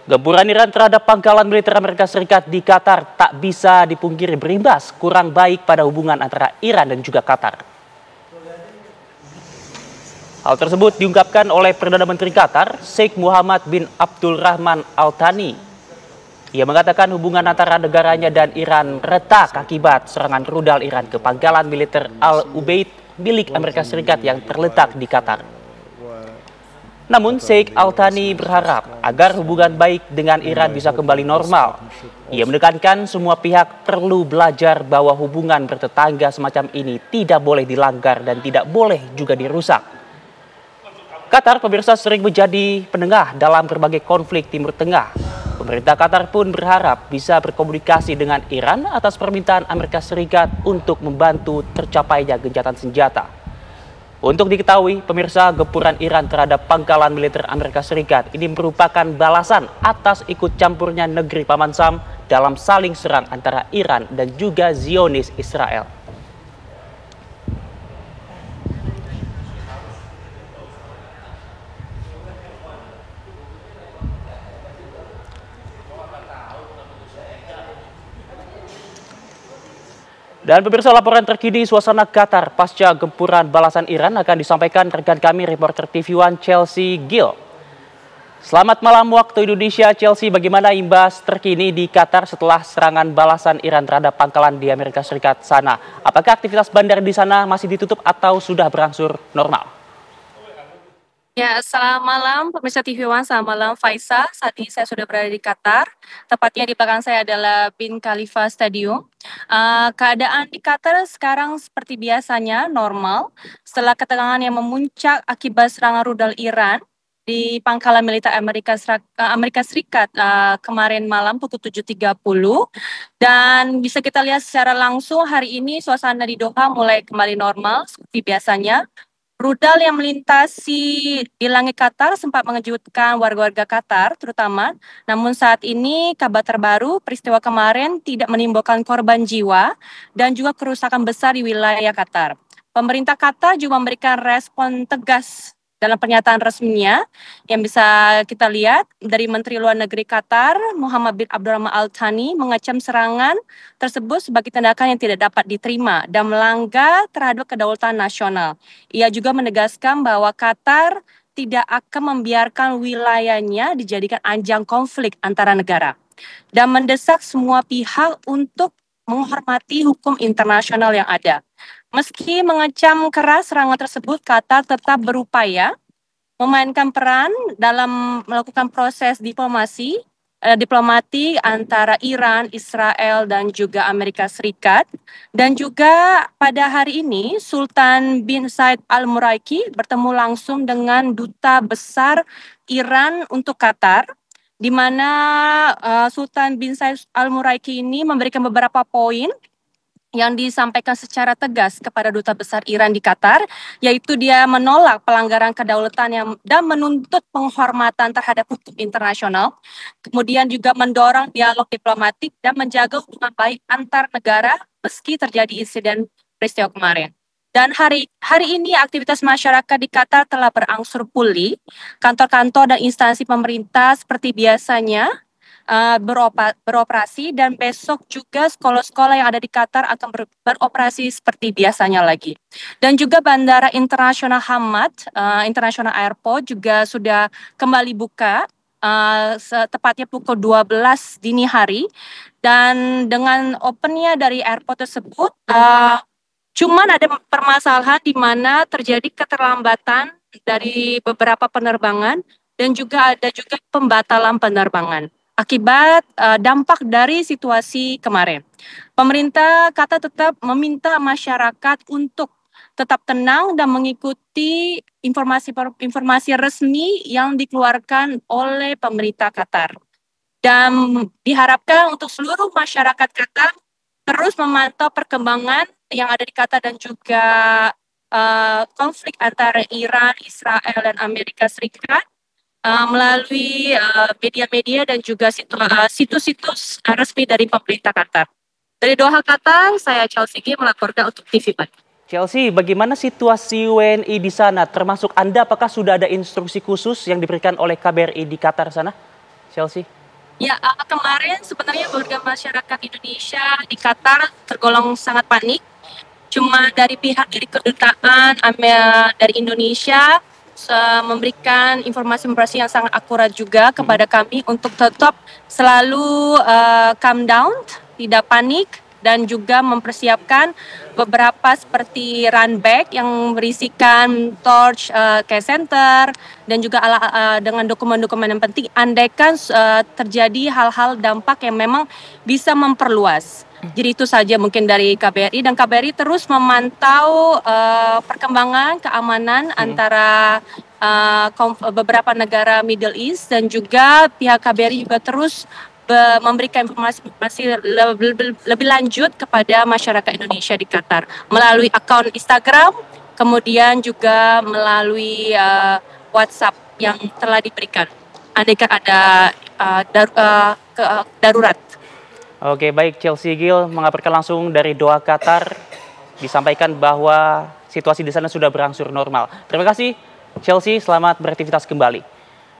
Gempuran Iran terhadap pangkalan militer Amerika Serikat di Qatar tak bisa dipungkiri berimbas kurang baik pada hubungan antara Iran dan juga Qatar. Hal tersebut diungkapkan oleh Perdana Menteri Qatar, Sheikh Mohammed bin Abdul Rahman Al Thani. Ia mengatakan hubungan antara negaranya dan Iran retak akibat serangan rudal Iran ke pangkalan militer Al Ubaid milik Amerika Serikat yang terletak di Qatar. Namun Sheikh Al Thani berharap agar hubungan baik dengan Iran bisa kembali normal. Ia menekankan semua pihak perlu belajar bahwa hubungan bertetangga semacam ini tidak boleh dilanggar dan tidak boleh juga dirusak. Qatar pemirsa sering menjadi penengah dalam berbagai konflik Timur Tengah. Pemerintah Qatar pun berharap bisa berkomunikasi dengan Iran atas permintaan Amerika Serikat untuk membantu tercapainya gencatan senjata. Untuk diketahui, pemirsa, gempuran Iran terhadap pangkalan militer Amerika Serikat ini merupakan balasan atas ikut campurnya negeri Paman Sam dalam saling serang antara Iran dan juga Zionis Israel. Dan pemirsa, laporan terkini suasana Qatar pasca gempuran balasan Iran akan disampaikan rekan kami reporter TV One Chelsea Gill. Selamat malam waktu Indonesia, Chelsea. Bagaimana imbas terkini di Qatar setelah serangan balasan Iran terhadap pangkalan di Amerika Serikat sana? Apakah aktivitas bandar di sana masih ditutup atau sudah berangsur normal? Ya, selamat malam pemirsa TV One, selamat malam Faisal. Saat ini saya sudah berada di Qatar, tepatnya di belakang saya adalah Bin Khalifa Stadium. Keadaan di Qatar sekarang seperti biasanya, normal. Setelah ketegangan yang memuncak akibat serangan rudal Iran di pangkalan militer Amerika Serikat kemarin malam pukul 7.30. Dan bisa kita lihat secara langsung hari ini suasana di Doha mulai kembali normal seperti biasanya. Rudal yang melintasi di langit Qatar sempat mengejutkan warga-warga Qatar terutama. Namun saat ini kabar terbaru peristiwa kemarin tidak menimbulkan korban jiwa dan juga kerusakan besar di wilayah Qatar. Pemerintah Qatar juga memberikan respon tegas dalam pernyataan resminya yang bisa kita lihat dari Menteri Luar Negeri Qatar, Mohammed bin Abdul Rahman Al Thani, mengecam serangan tersebut sebagai tindakan yang tidak dapat diterima dan melanggar terhadap kedaulatan nasional. Ia juga menegaskan bahwa Qatar tidak akan membiarkan wilayahnya dijadikan ajang konflik antara negara dan mendesak semua pihak untuk menghormati hukum internasional yang ada. Meski mengecam keras serangan tersebut, Qatar tetap berupaya memainkan peran dalam melakukan proses diplomatik antara Iran, Israel, dan juga Amerika Serikat. Dan juga pada hari ini, Sultan bin Said Al Muraiki bertemu langsung dengan Duta Besar Iran untuk Qatar, di mana Sultan bin Said Al Muraiki ini memberikan beberapa poin yang disampaikan secara tegas kepada Duta Besar Iran di Qatar, yaitu dia menolak pelanggaran kedaulatan dan menuntut penghormatan terhadap hukum internasional, kemudian juga mendorong dialog diplomatik dan menjaga hubungan baik antar negara meski terjadi insiden peristiwa kemarin. Dan hari ini aktivitas masyarakat di Qatar telah berangsur pulih, kantor-kantor dan instansi pemerintah seperti biasanya beroperasi, dan besok juga sekolah-sekolah yang ada di Qatar akan beroperasi seperti biasanya lagi. Dan juga Bandara Internasional Hamad, International Airport juga sudah kembali buka tepatnya pukul 12 dini hari. Dan dengan opennya dari airport tersebut, cuman ada permasalahan di mana terjadi keterlambatan dari beberapa penerbangan dan juga ada juga pembatalan penerbangan akibat dampak dari situasi kemarin. Pemerintah Qatar tetap meminta masyarakat untuk tetap tenang dan mengikuti informasi resmi yang dikeluarkan oleh pemerintah Qatar. Dan diharapkan untuk seluruh masyarakat Qatar terus memantau perkembangan yang ada di Qatar dan juga konflik antara Iran, Israel, dan Amerika Serikat melalui media-media dan juga situs-situs resmi dari pemerintah Qatar. Dari Doha, Qatar, saya Chelsea G melaporkan untuk TV One. Chelsea, bagaimana situasi WNI di sana? Termasuk Anda, apakah sudah ada instruksi khusus yang diberikan oleh KBRI di Qatar sana? Chelsea? Ya, kemarin sebenarnya warga masyarakat Indonesia di Qatar tergolong sangat panik. Cuma dari pihak dari kedutaan dari Indonesia memberikan informasi-informasi yang sangat akurat juga kepada kami untuk tetap selalu calm down, tidak panik, dan juga mempersiapkan beberapa seperti run bag yang berisikan torch, care center, dan juga dengan dokumen-dokumen yang penting andaikan terjadi hal-hal dampak yang memang bisa memperluas. Jadi itu saja mungkin dari KBRI, dan KBRI terus memantau perkembangan keamanan antara beberapa negara Middle East, dan juga pihak KBRI juga terus memberikan informasi-informasi lebih lanjut kepada masyarakat Indonesia di Qatar melalui akun Instagram, kemudian juga melalui WhatsApp yang telah diberikan. Andaikan ada darurat. Oke, baik, Chelsea Gil mengabarkan langsung dari Doha, Qatar, disampaikan bahwa situasi di sana sudah berangsur normal. Terima kasih, Chelsea, selamat beraktivitas kembali.